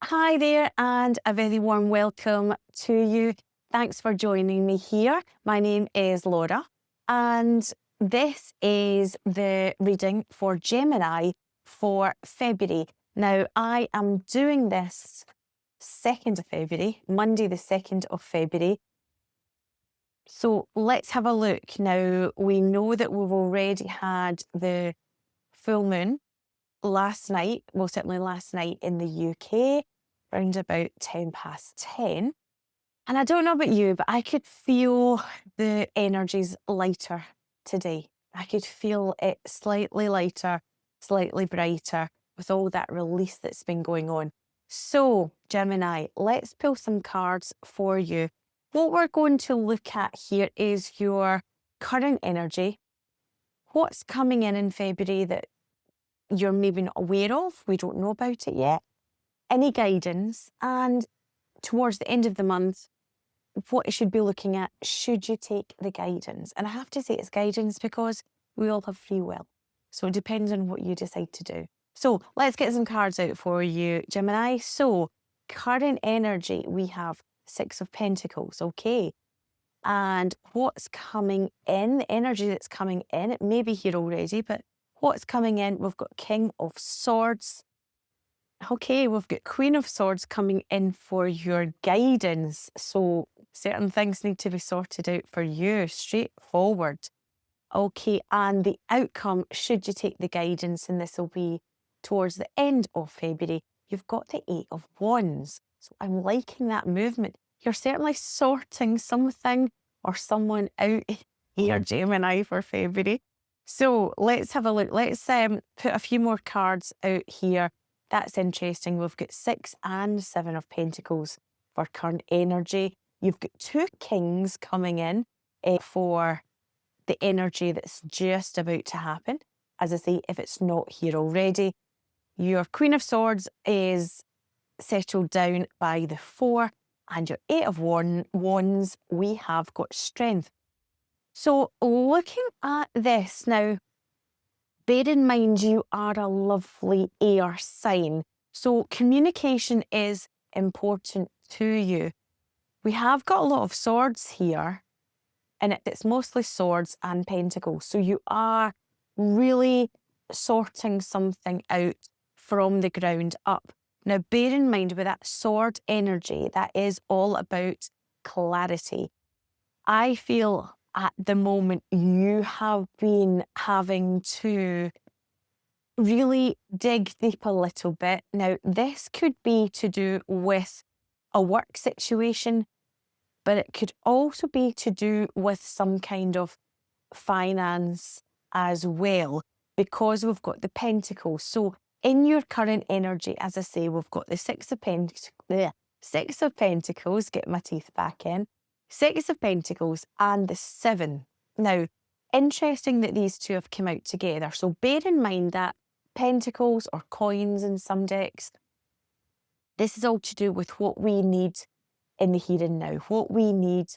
Hi there, and a very warm welcome to you. Thanks for joining me here. My name is Laura, and this is the reading for Gemini for February. Now, I am doing this 2nd of February, Monday, the 2nd of February. So let's have a look. Now, we know that we've already had the full moon last night, well, certainly last night in the UK, around about 10 past 10. And I don't know about you, but I could feel the energies lighter today. I could feel it slightly lighter, slightly brighter with all that release that's been going on. So, Gemini, let's pull some cards for you. What we're going to look at here is your current energy. What's coming in February that you're maybe not aware of? We don't know about it yet. Any guidance, and towards the end of the month, what you should be looking at, should you take the guidance? And I have to say it's guidance because we all have free will. So it depends on what you decide to do. So let's get some cards out for you, Gemini. So current energy, we have Six of Pentacles, okay. And what's coming in, the energy that's coming in, it may be here already, but what's coming in, we've got King of Swords. Okay, we've got Queen of Swords coming in for your guidance. So certain things need to be sorted out for you, straightforward. Okay, and the outcome, should you take the guidance, and this will be towards the end of February, you've got the Eight of Wands. So I'm liking that movement. You're certainly sorting something or someone out here, Gemini, for February. So let's have a look. Let's put a few more cards out here. That's interesting. We've got 6 and 7 of Pentacles for current energy. You've got 2 kings coming in for the energy that's just about to happen. As I say, if it's not here already, your Queen of Swords is settled down by the 4, and your Eight of Wands, we have got strength. So looking at this now, bear in mind you are a lovely air sign. So communication is important to you. We have got a lot of swords here, and it's mostly swords and pentacles. So you are really sorting something out from the ground up. Now, bear in mind with that sword energy, that is all about clarity. I feel at the moment you have been having to really dig deep a little bit. Now, this could be to do with a work situation, but it could also be to do with some kind of finance as well, because we've got the Pentacles. So in your current energy, as I say, we've got the Six of Pentacles, get my teeth back in, Six of Pentacles and the 7. Now, interesting that these two have come out together. So bear in mind that Pentacles or coins in some decks, this is all to do with what we need in the here and now, what we need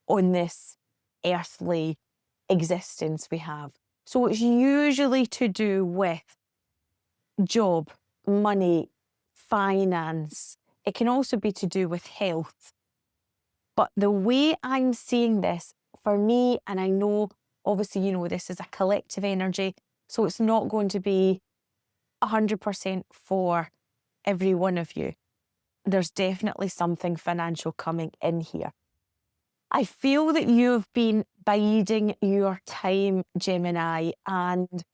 on this earthly existence we have. So it's usually to do with job, money, finance. It can also be to do with health. But the way I'm seeing this, for me, and I know obviously, this is a collective energy, so it's not going to be 100% for every one of you. There's definitely something financial coming in here. I feel that you've been biding your time, Gemini, and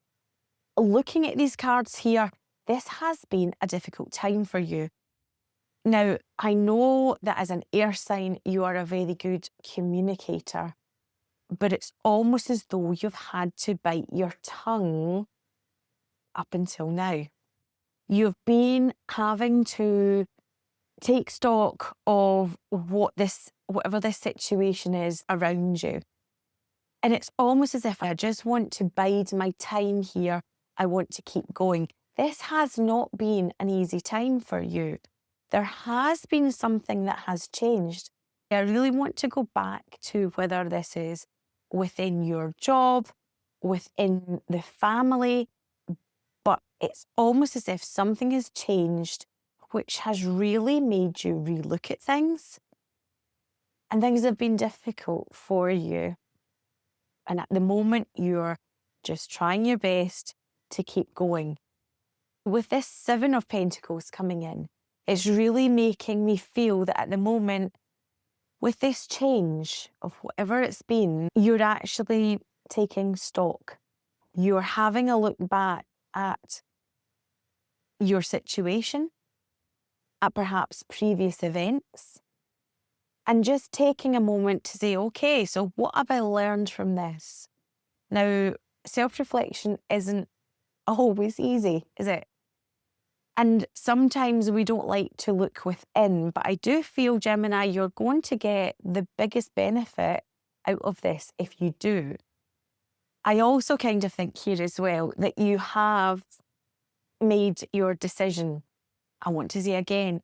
looking at these cards here, this has been a difficult time for you. Now, I know that as an air sign, you are a very good communicator, but it's almost as though you've had to bite your tongue up until now. You've been having to take stock of whatever this situation is around you. And it's almost as if I just want to bide my time here. I want to keep going. This has not been an easy time for you. There has been something that has changed. I really want to go back to whether this is within your job, within the family, but it's almost as if something has changed. which has really made you relook at things. And things have been difficult for you. And at the moment, you're just trying your best to keep going. With this Seven of Pentacles coming in, it's really making me feel that at the moment, with this change of whatever it's been, you're actually taking stock. You're having a look back at your situation, at perhaps previous events, and just taking a moment to say, okay, so what have I learned from this? Now, self-reflection isn't always easy, is it? And sometimes we don't like to look within, but I do feel, Gemini, you're going to get the biggest benefit out of this if you do. I also kind of think here as well that you have made your decision. I want to say again,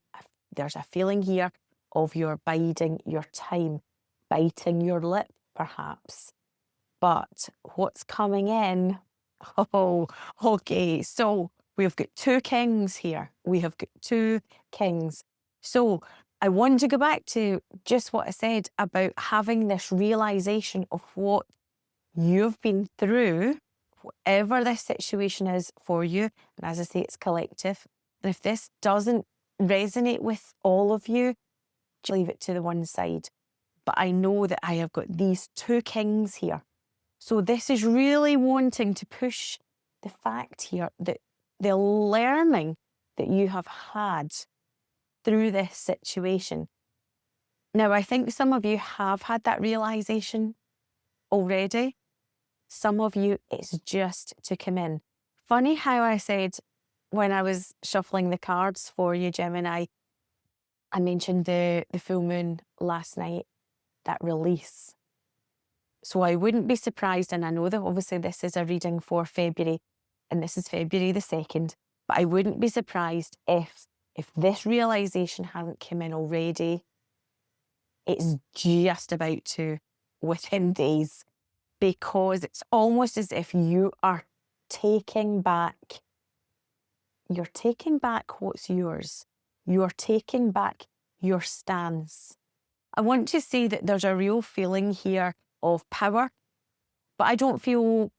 there's a feeling here of you're biding your time, biting your lip, perhaps. But what's coming in? Oh, okay. So we've got two kings here. We have got two kings. So I want to go back to just what I said about having this realization of what you've been through, whatever this situation is for you. And as I say, it's collective. And if this doesn't resonate with all of you, just leave it to the one side. But I know that I have got these two kings here. So this is really wanting to push the fact here that the learning that you have had through this situation. Now, I think some of you have had that realization already. Some of you, it's just to come in. Funny how I said when I was shuffling the cards for you, Gemini, I mentioned the full moon last night, that release. So I wouldn't be surprised, and I know that obviously this is a reading for February, and this is February the 2nd, but I wouldn't be surprised if this realization hasn't come in already. It's just about to within days, because it's almost as if you are taking back. You're taking back what's yours. You're taking back your stance. I want to say that there's a real feeling here of power, but I don't feel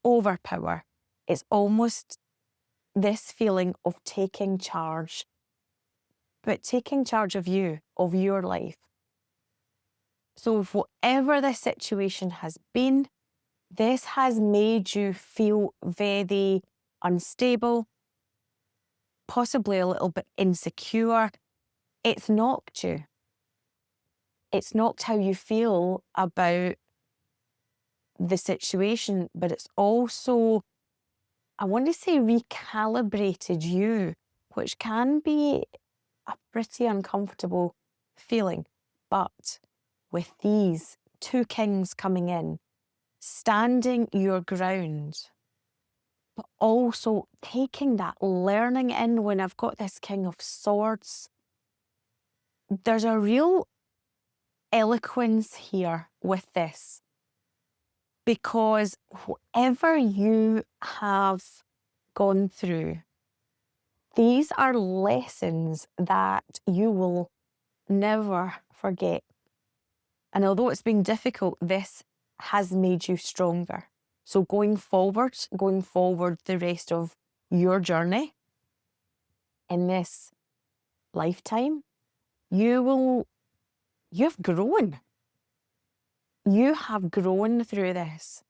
overpower. It's almost this feeling of taking charge, but taking charge of you, of your life. So if whatever this situation has been, this has made you feel very unstable, possibly a little bit insecure. It's knocked you. It's knocked how you feel about the situation, but it's also, I want to say, recalibrated you, which can be a pretty uncomfortable feeling. But with these two kings coming in, standing your ground, but also taking that learning in. When I've got this King of Swords, there's a real eloquence here with this, because whatever you have gone through, these are lessons that you will never forget. And although it's been difficult, this has made you stronger. So going forward the rest of your journey in this lifetime, you've grown. You have grown through this.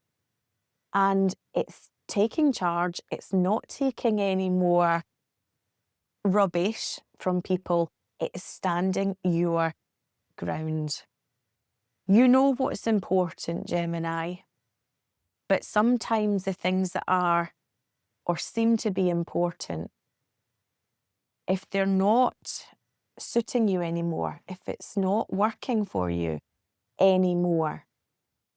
And it's taking charge. It's not taking any more rubbish from people. It's standing your ground. You know what's important, Gemini. But sometimes the things that are or seem to be important, if they're not suiting you anymore, if it's not working for you anymore,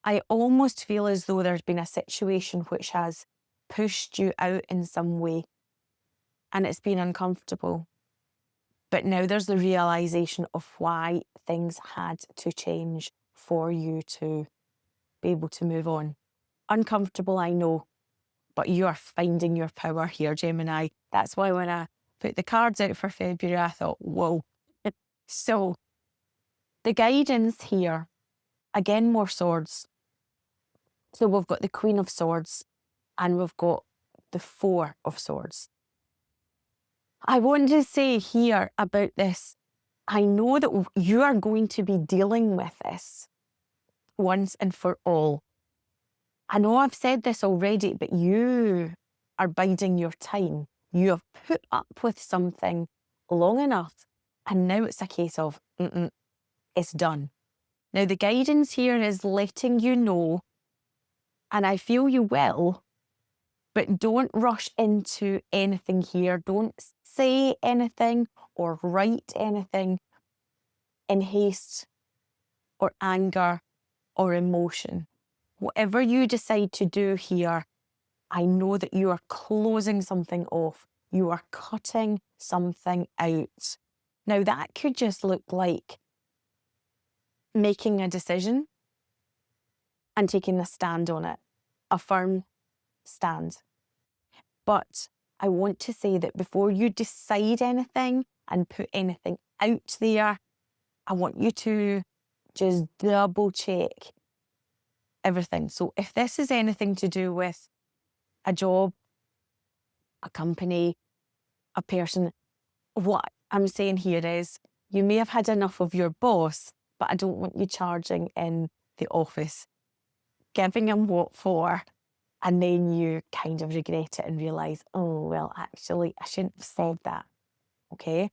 I almost feel as though there's been a situation which has pushed you out in some way and it's been uncomfortable. But now there's the realization of why things had to change for you to be able to move on. Uncomfortable, I know, but you are finding your power here, Gemini. That's why when I put the cards out for February, I thought, whoa. So the guidance here, again, more swords. So we've got the Queen of Swords and we've got the Four of Swords. I want to say here about this, I know that you are going to be dealing with this once and for all. I know I've said this already, but you are biding your time. You have put up with something long enough, and now it's a case of, it's done. Now, the guidance here is letting you know, and I feel you will, but don't rush into anything here. Don't say anything or write anything in haste or anger or emotion. Whatever you decide to do here, I know that you are closing something off. You are cutting something out. Now, that could just look like making a decision and taking a stand on it, a firm stand. But I want to say that before you decide anything and put anything out there, I want you to just double check everything. So if this is anything to do with a job, a company, a person, what I'm saying here is you may have had enough of your boss, but I don't want you charging in the office, giving him what for, and then you kind of regret it and realise, oh, well, actually, I shouldn't have said that. Okay?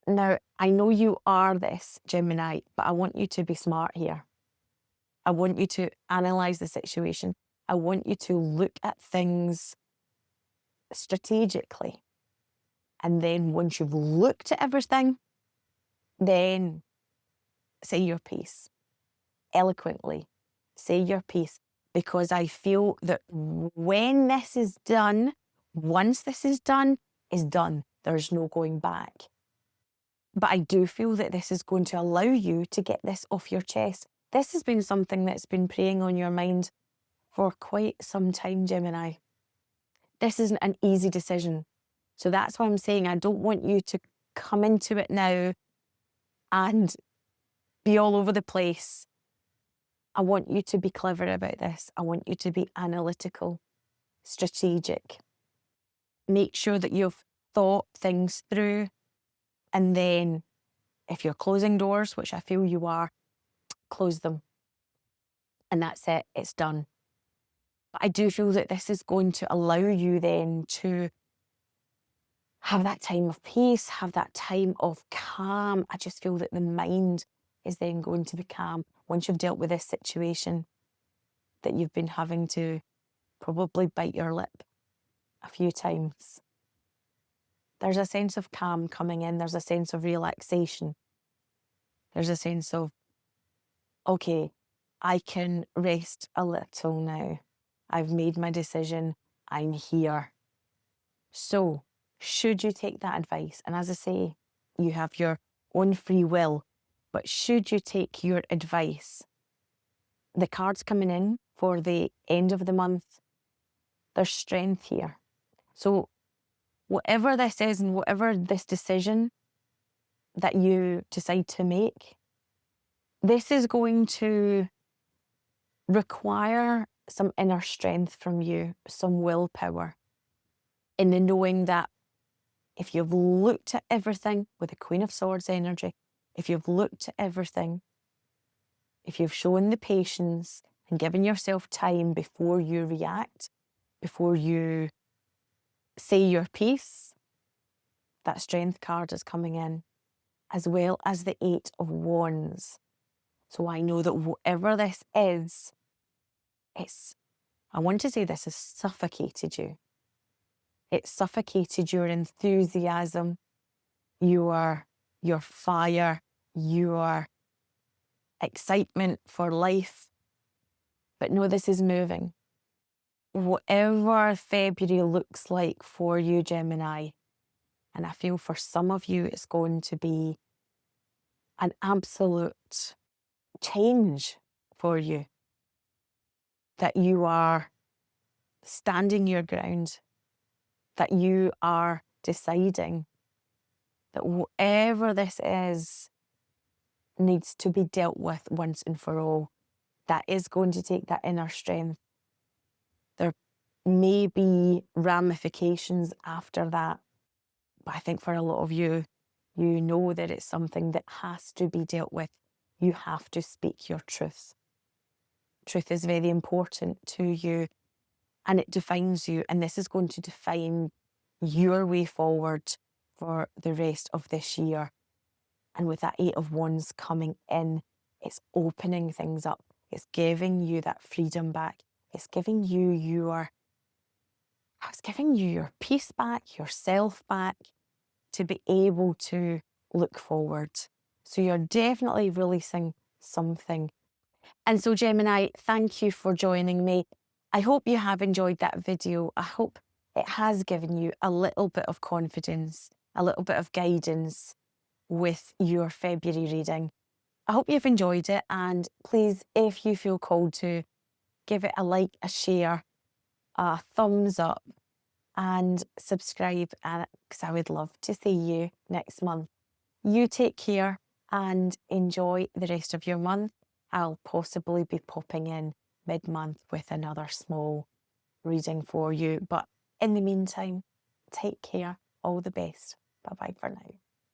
Now, I know you are this, Gemini, but I want you to be smart here. I want you to analyse the situation. I want you to look at things strategically. And then once you've looked at everything, then say your piece. Eloquently, say your piece. Because I feel that when this is done, once this is done, there's no going back. But I do feel that this is going to allow you to get this off your chest. This has been something that's been preying on your mind for quite some time, Gemini. This isn't an easy decision. So that's why I'm saying I don't want you to come into it now and be all over the place. I want you to be clever about this. I want you to be analytical, strategic. Make sure that you've thought things through. And then if you're closing doors, which I feel you are, close them. And that's it. It's done. But I do feel that this is going to allow you then to have that time of peace, have that time of calm. I just feel that the mind is then going to be calm once you've dealt with this situation that you've been having to probably bite your lip a few times. There's a sense of calm coming in. There's a sense of relaxation. There's a sense of, okay, I can rest a little now. I've made my decision. I'm here. So, should you take that advice? And as I say, you have your own free will, but should you take your advice? The cards coming in for the end of the month, there's strength here. So, whatever this is and whatever this decision that you decide to make, this is going to require some inner strength from you, some willpower, in the knowing that if you've looked at everything with the Queen of Swords energy, if you've looked at everything, if you've shown the patience and given yourself time before you react, before you say your piece, that strength card is coming in, as well as the Eight of Wands. So I know that whatever this is, I want to say this has suffocated you. It suffocated your enthusiasm, your fire, your excitement for life. But no, this is moving. Whatever February looks like for you, Gemini, and I feel for some of you it's going to be an absolute change for you. That you are standing your ground, that you are deciding that whatever this is needs to be dealt with once and for all. That is going to take that inner strength. There may be ramifications after that, but I think for a lot of you, you know that it's something that has to be dealt with. You have to speak your truth. Truth is very important to you and it defines you. And this is going to define your way forward for the rest of this year. And with that 8 of Wands coming in, it's opening things up. It's giving you that freedom back. It's giving you your peace back, yourself back, to be able to look forward. So you're definitely releasing something. And so Gemini, thank you for joining me. I hope you have enjoyed that video. I hope it has given you a little bit of confidence, a little bit of guidance with your February reading. I hope you've enjoyed it, and please, if you feel called to, give it a like, a share, a thumbs up, and subscribe, because I would love to see you next month. You take care and enjoy the rest of your month. I'll possibly be popping in mid-month with another small reading for you. But in the meantime, take care. All the best. Bye-bye for now.